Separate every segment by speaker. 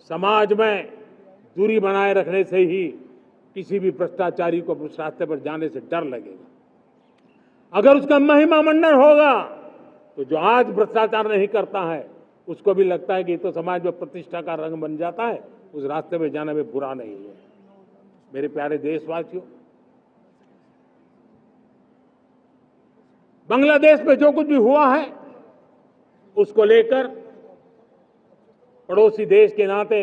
Speaker 1: समाज में दूरी बनाए रखने से ही किसी भी भ्रष्टाचारी को उस रास्ते पर जाने से डर लगेगा। अगर उसका महिमा मंडन होगा तो जो आज भ्रष्टाचार नहीं करता है उसको भी लगता है कि तो समाज में प्रतिष्ठा का रंग बन जाता है, उस रास्ते में जाने में बुरा नहीं है। मेरे प्यारे देशवासियों, बांग्लादेश में जो कुछ भी हुआ है उसको लेकर पड़ोसी देश के नाते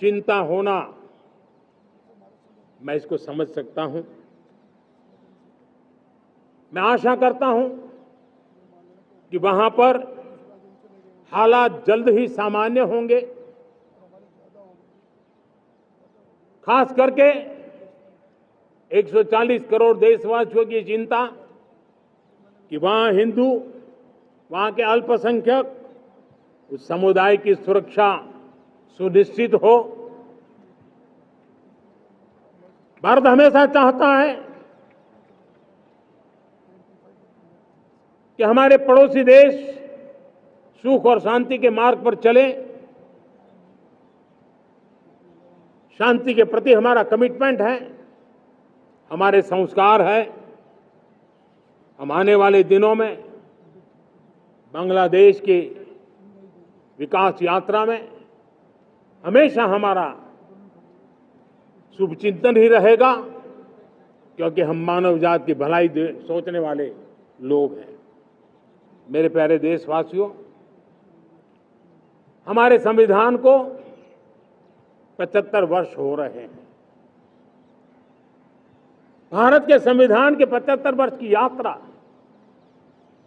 Speaker 1: चिंता होना, मैं इसको समझ सकता हूं। मैं आशा करता हूं कि वहां पर हालात जल्द ही सामान्य होंगे। खास करके 140 करोड़ देशवासियों की चिंता कि वहां हिंदू, वहां के अल्पसंख्यक, उस समुदाय की सुरक्षा सुनिश्चित हो। भारत हमेशा चाहता है कि हमारे पड़ोसी देश सुख और शांति के मार्ग पर चले। शांति के प्रति हमारा कमिटमेंट है, हमारे संस्कार है। हम आने वाले दिनों में बांग्लादेश की विकास यात्रा में हमेशा हमारा शुभचिंतन ही रहेगा, क्योंकि हम मानव जाति की भलाई सोचने वाले लोग हैं। मेरे प्यारे देशवासियों, हमारे संविधान को 75 वर्ष हो रहे हैं। भारत के संविधान के 75 वर्ष की यात्रा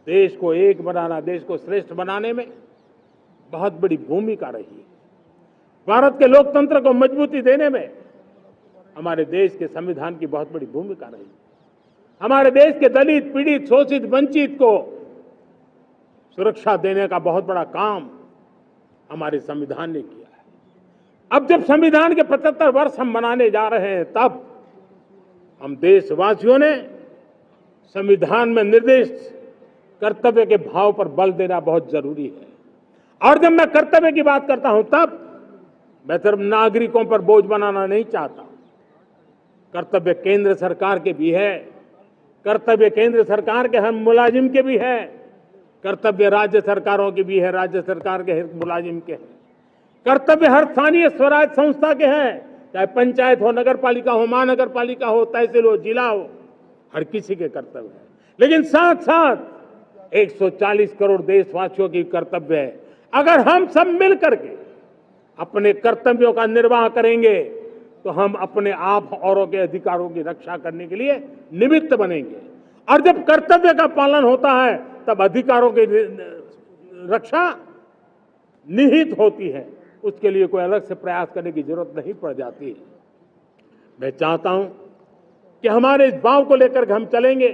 Speaker 1: देश को एक बनाना, देश को श्रेष्ठ बनाने में बहुत बड़ी भूमिका रही है। भारत के लोकतंत्र को मजबूती देने में हमारे देश के संविधान की बहुत बड़ी भूमिका रही। हमारे देश के दलित, पीड़ित, शोषित, वंचित को सुरक्षा देने का बहुत बड़ा काम हमारे संविधान ने किया है। अब जब संविधान के 75 वर्ष हम मनाने जा रहे हैं, तब हम देशवासियों ने संविधान में निर्दिष्ट कर्तव्य के भाव पर बल देना बहुत जरूरी है। और जब मैं कर्तव्य की बात करता हूं, तब मैं सिर्फ नागरिकों पर बोझ बनाना नहीं चाहता। कर्तव्य केंद्र सरकार के भी है, कर्तव्य केंद्र सरकार के हर मुलाजिम के भी है, कर्तव्य राज्य सरकारों के भी है, राज्य सरकार के हर मुलाजिम के हैं, कर्तव्य हर स्थानीय स्वराज संस्था के हैं, चाहे पंचायत हो, नगर पालिका हो, महानगर पालिका हो, तहसील हो, जिला हो, हर किसी के कर्तव्य है। लेकिन साथ साथ 140 करोड़ देशवासियों की कर्तव्य है। अगर हम सब मिल करके अपने कर्तव्यों का निर्वाह करेंगे तो हम अपने आप औरों के अधिकारों की रक्षा करने के लिए निमित्त बनेंगे। और जब कर्तव्य का पालन होता है तब अधिकारों की रक्षा निहित होती है, उसके लिए कोई अलग से प्रयास करने की जरूरत नहीं पड़ जाती है। मैं चाहता हूं कि हमारे इस भाव को लेकर हम चलेंगे,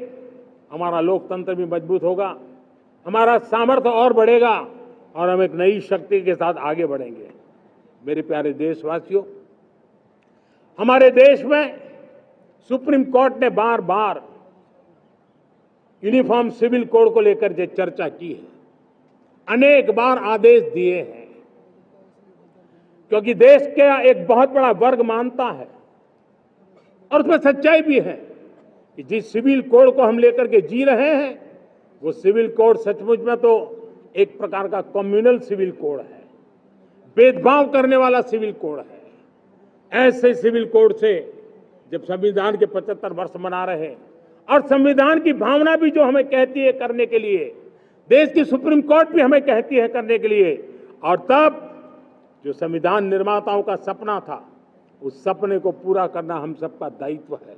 Speaker 1: हमारा लोकतंत्र भी मजबूत होगा, हमारा सामर्थ्य और बढ़ेगा और हम एक नई शक्ति के साथ आगे बढ़ेंगे। मेरे प्यारे देशवासियों, हमारे देश में सुप्रीम कोर्ट ने बार बार यूनिफॉर्म सिविल कोड को लेकर जो चर्चा की है, अनेक बार आदेश दिए हैं, क्योंकि देश का एक बहुत बड़ा वर्ग मानता है और उसमें सच्चाई भी है कि जिस सिविल कोड को हम लेकर के जी रहे हैं वो सिविल कोड सचमुच में तो एक प्रकार का कम्युनल सिविल कोड है, भेदभाव करने वाला सिविल कोड है। ऐसे सिविल कोड से जब संविधान के 75 वर्ष मना रहे हैं और संविधान की भावना भी जो हमें कहती है करने के लिए, देश की सुप्रीम कोर्ट भी हमें कहती है करने के लिए, और तब जो संविधान निर्माताओं का सपना था उस सपने को पूरा करना हम सबका दायित्व है।